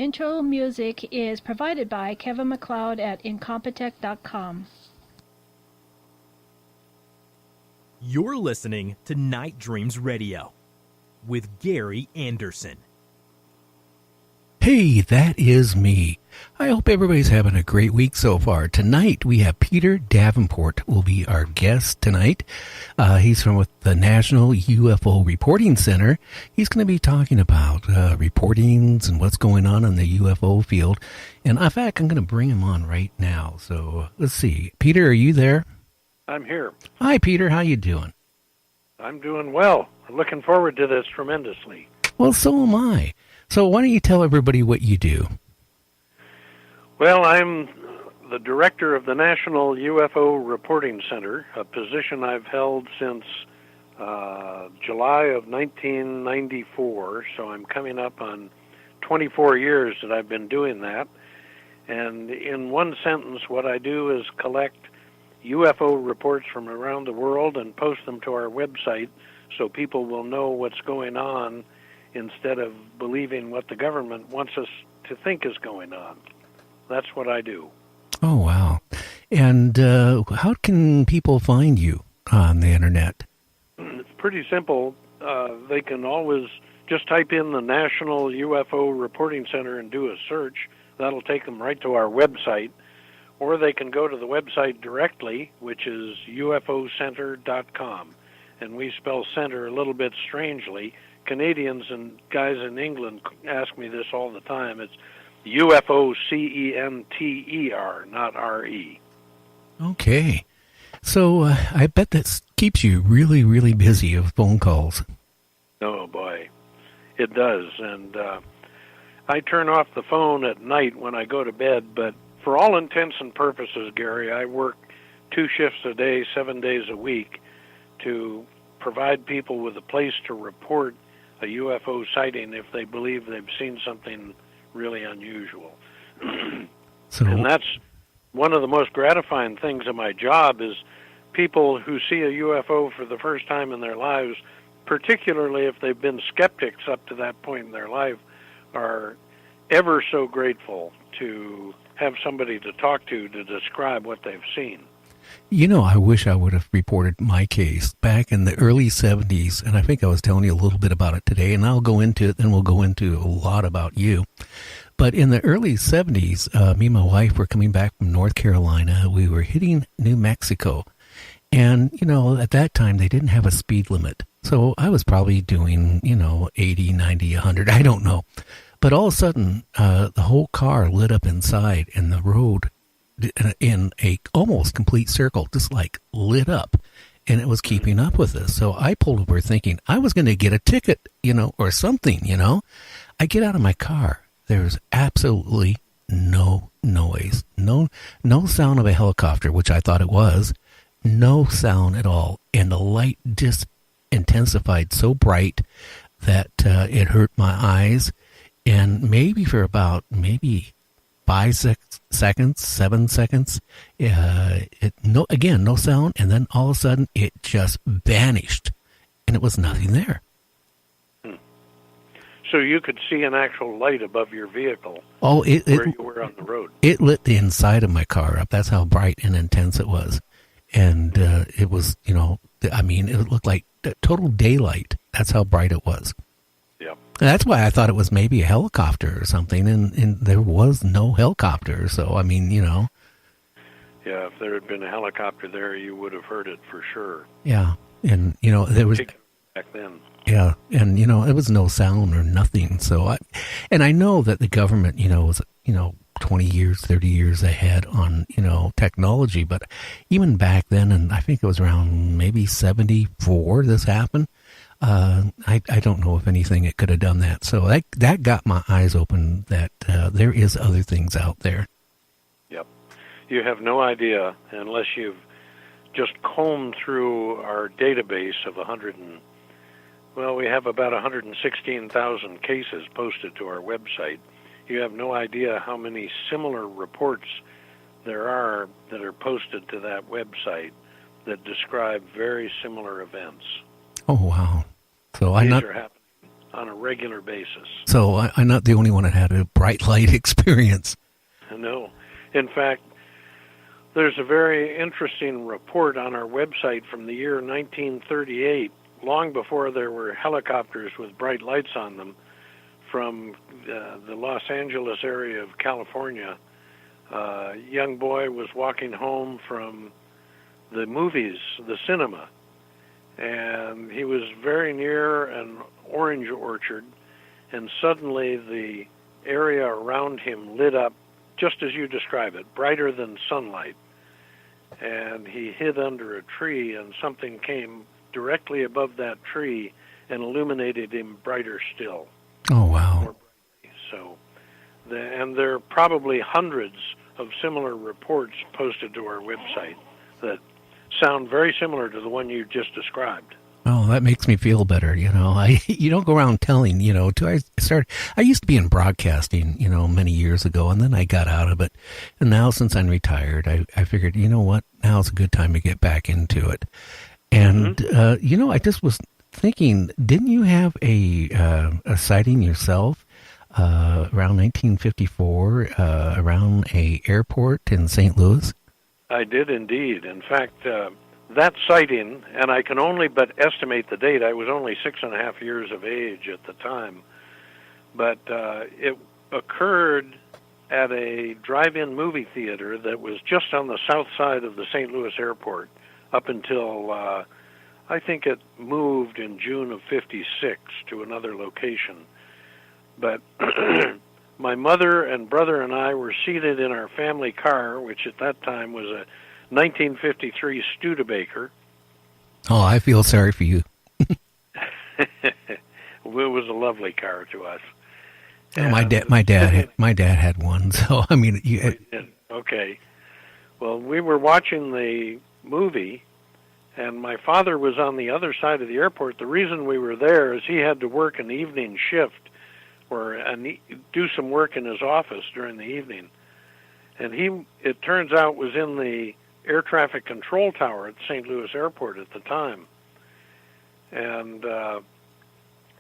intro music is provided by Kevin MacLeod at Incompetech.com. You're listening to Night Dreams Radio with Gary Anderson. Hey, that is me. I hope everybody's having a great week so far. Tonight, we have Peter Davenport will be our guest tonight. He's from with the National UFO Reporting Center. He's going to be talking about reportings and what's going on in the UFO field. And in fact, I'm going to bring him on right now. So let's see. Peter, are you there? I'm here. Hi, Peter. How you doing? I'm doing well. I'm looking forward to this tremendously. Well, so am I. So why don't you tell everybody what you do? Well, I'm the director of the National UFO Reporting Center, a position I've held since July of 1994, so I'm coming up on 24 years that I've been doing that. And in one sentence, what I do is collect UFO reports from around the world and post them to our website so people will know what's going on instead of believing what the government wants us to think is going on. That's what I do. Oh, wow. And how can people find you on the internet? It's pretty simple. They can always just type in the National UFO Reporting Center and do a search. That'll take them right to our website. Or they can go to the website directly, which is ufocenter.com. And we spell center a little bit strangely. Canadians and guys in England ask me this all the time. It's UFOCENTER, not RE. Okay. So I bet that keeps you really, really busy with phone calls. Oh, boy. It does. And I turn off the phone at night when I go to bed, but for all intents and purposes, Gary, I work 2 shifts a day, 7 days a week to provide people with a place to report a UFO sighting if they believe they've seen something really unusual. And that's one of the most gratifying things of my job is people who see a UFO for the first time in their lives, particularly if they've been skeptics up to that point in their life, are ever so grateful to have somebody to talk to describe what they've seen. You know, I wish I would have reported my case back in the early 70s, and I think I was telling you a little bit about it today, and I'll go into it, then we'll go into a lot about you. But in the early 70s, me and my wife were coming back from North Carolina. We were hitting New Mexico, and, you know, at that time, they didn't have a speed limit. So I was probably doing, 80, 90, 100, I don't know. But all of a sudden, the whole car lit up inside, and the road in a almost complete circle, just like lit up, and it was keeping up with us. So I pulled over thinking I was going to get a ticket, or something, I get out of my car. There's absolutely no noise, no sound of a helicopter, which I thought it was, no sound at all. And the light just intensified so bright that it hurt my eyes. And maybe for about 5 seconds, 7 seconds, no sound, and then all of a sudden it just vanished, and it was nothing there. So you could see an actual light above your vehicle where you were on the road. It lit the inside of my car up. That's how bright and intense it was. And it was, it looked like total daylight. That's how bright it was. Yep. That's why I thought it was maybe a helicopter or something, and there was no helicopter. So, Yeah, if there had been a helicopter there, you would have heard it for sure. Yeah, and, there was... Back then. Yeah, and, it was no sound or nothing. So, I know that the government, was, 20 years, 30 years ahead on, technology, but even back then, and I think it was around maybe 74 this happened, I don't know if anything it could have done that. So that got my eyes open that there is other things out there. Yep. You have no idea unless you've just combed through our database of we have about 116,000 cases posted to our website. You have no idea how many similar reports there are that are posted to that website that describe very similar events. Oh, wow. So These are happening on a regular basis. So I'm not the only one that had a bright light experience. No. In fact, there's a very interesting report on our website from the year 1938, long before there were helicopters with bright lights on them, from the Los Angeles area of California. A young boy was walking home from the movies, the cinema, and he was very near an orange orchard, and suddenly the area around him lit up just as you describe it, brighter than sunlight. And he hid under a tree, and something came directly above that tree and illuminated him brighter still. Oh, wow. So, and there are probably hundreds of similar reports posted to our website that sound very similar to the one you just described. Oh, that makes me feel better. You don't go around telling, I used to be in broadcasting, many years ago, and then I got out of it. And now since I'm retired, I figured, you know what, now's a good time to get back into it. And, I just was thinking, didn't you have a sighting yourself around 1954 around a airport in St. Louis? I did indeed. In fact, that sighting, and I can only but estimate the date, I was only 6.5 years of age at the time, but it occurred at a drive-in movie theater that was just on the south side of the St. Louis airport up until I think it moved in June of '56 to another location. But my mother and brother and I were seated in our family car, which at that time was a 1953 Studebaker. Oh, I feel sorry for you. It was a lovely car to us. Oh, my dad had one. So I mean, okay. Well, we were watching the movie, and my father was on the other side of the airport. The reason we were there is he had to work an evening shift and do some work in his office during the evening. And it turns out, was in the air traffic control tower at St. Louis Airport at the time. And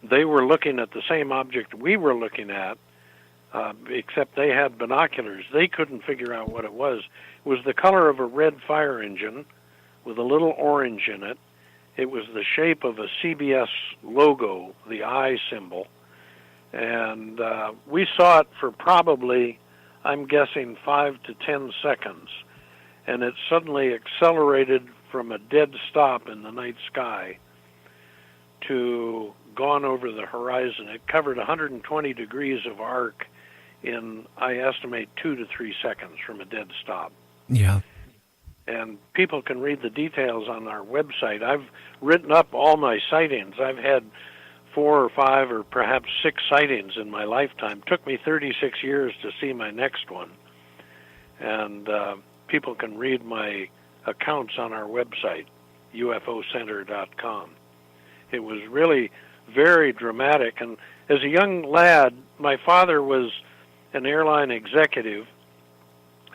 they were looking at the same object we were looking at, except they had binoculars. They couldn't figure out what it was. It was the color of a red fire engine with a little orange in it. It was the shape of a CBS logo, the I symbol. And we saw it for probably, I'm guessing, 5 to 10 seconds. And it suddenly accelerated from a dead stop in the night sky to gone over the horizon. It covered 120 degrees of arc in, I estimate, 2 to 3 seconds from a dead stop. Yeah. And people can read the details on our website. I've written up all my sightings. I've had 4 or 5 or perhaps 6 sightings in my lifetime. It took me 36 years to see my next one. And people can read my accounts on our website, ufocenter.com. It was really very dramatic. And as a young lad, my father was an airline executive,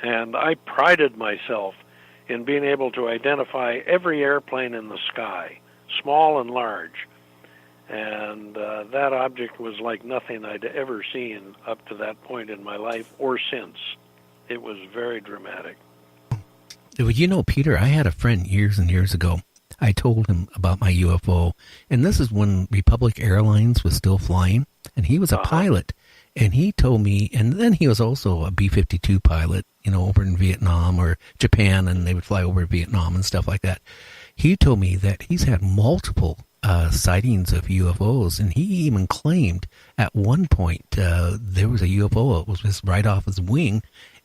and I prided myself in being able to identify every airplane in the sky, small and large. And that object was like nothing I'd ever seen up to that point in my life or since. It was very dramatic. Well, Peter, I had a friend years and years ago. I told him about my UFO, and this is when Republic Airlines was still flying, and he was a pilot. And he told me, and then he was also a B-52 pilot, over in Vietnam or Japan, and they would fly over Vietnam and stuff like that. He told me that he's had multiple sightings of UFOs, and he even claimed at one point there was a UFO that was just right off his wing,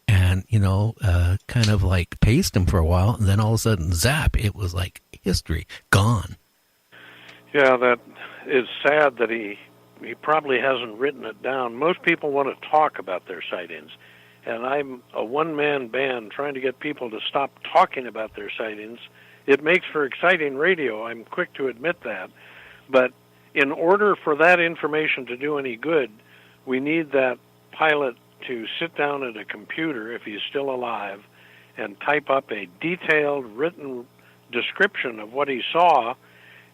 and kind of like paced him for a while, and then all of a sudden, zap! It was like history gone. Yeah, that is sad that he probably hasn't written it down. Most people want to talk about their sightings, and I'm a one-man band trying to get people to stop talking about their sightings. It makes for exciting radio, I'm quick to admit that. But in order for that information to do any good, we need that pilot to sit down at a computer, if he's still alive, and type up a detailed written description of what he saw,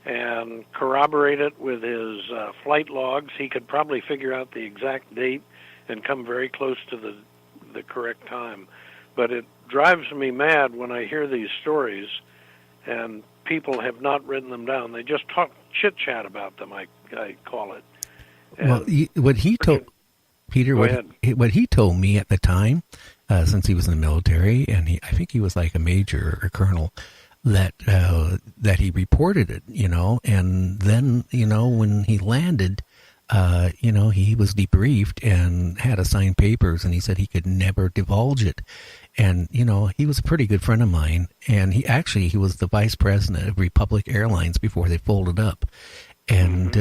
and corroborate it with his flight logs. He could probably figure out the exact date and come very close to the correct time. But it drives me mad when I hear these stories and people have not written them down. They just talk chit-chat about them, I call it. And well, what he told Peter, what he told me at the time, since he was in the military, and I think he was like a major or colonel, that he reported it, and then, when he landed, he was debriefed and had to sign papers, and he said he could never divulge it. And, he was a pretty good friend of mine, and he was the vice president of Republic Airlines before they folded up. And,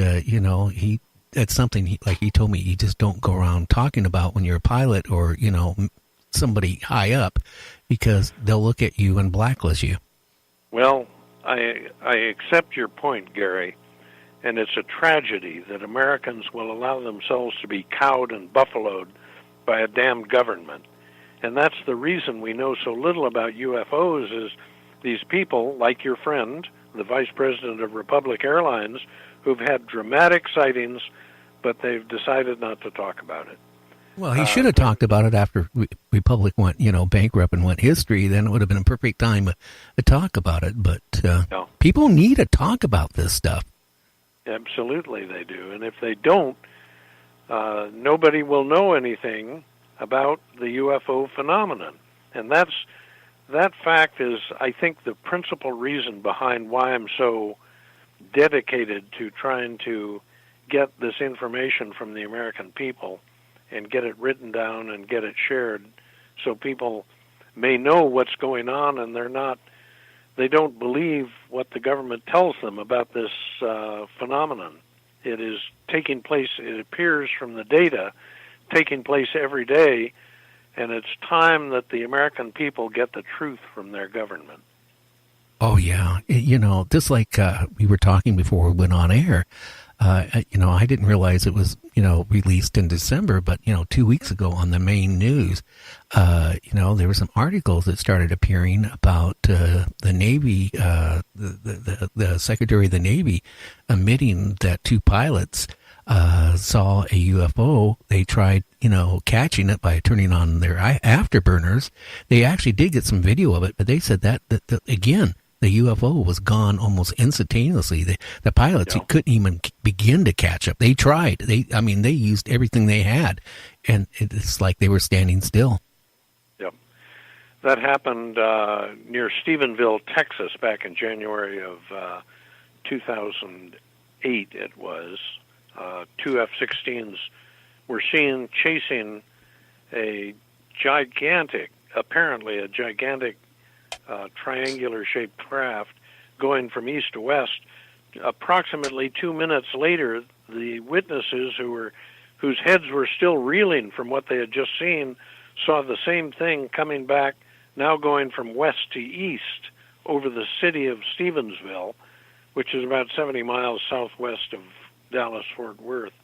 that's something he told me, you just don't go around talking about when you're a pilot or, somebody high up, because they'll look at you and blacklist you. Well, I accept your point, Gary, and it's a tragedy that Americans will allow themselves to be cowed and buffaloed by a damn government. And that's the reason we know so little about UFOs, is these people, like your friend, the vice president of Republic Airlines, who've had dramatic sightings, but they've decided not to talk about it. Well, he should have talked about it after Republic went, bankrupt and went history. Then it would have been a perfect time to talk about it. But people need to talk about this stuff. Absolutely, they do. And if they don't, nobody will know anything about the UFO phenomenon. And that fact is, I think, the principal reason behind why I'm so dedicated to trying to get this information from the American people and get it written down and get it shared so people may know what's going on, and they don't believe what the government tells them about this phenomenon. It is taking place, it appears from the data, taking place every day, and it's time that the American people get the truth from their government. Oh, yeah. Just like we were talking before we went on air, I didn't realize it was, released in December, but, 2 weeks ago on the main news, there were some articles that started appearing about the Navy, the Secretary of the Navy admitting that two pilots saw a UFO. They tried, catching it by turning on their afterburners. They actually did get some video of it, but they said that again, the UFO was gone almost instantaneously. The pilots couldn't even begin to catch up. They tried. They used everything they had, and it's like they were standing still. Yep. That happened near Stephenville, Texas, back in January of 2008, it was. Two F-16s were seen chasing apparently a gigantic triangular-shaped craft going from east to west. Approximately 2 minutes later, the witnesses whose heads were still reeling from what they had just seen saw the same thing coming back, now going from west to east over the city of Stevensville, which is about 70 miles southwest of Dallas-Fort Worth.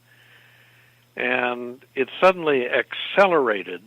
And it suddenly accelerated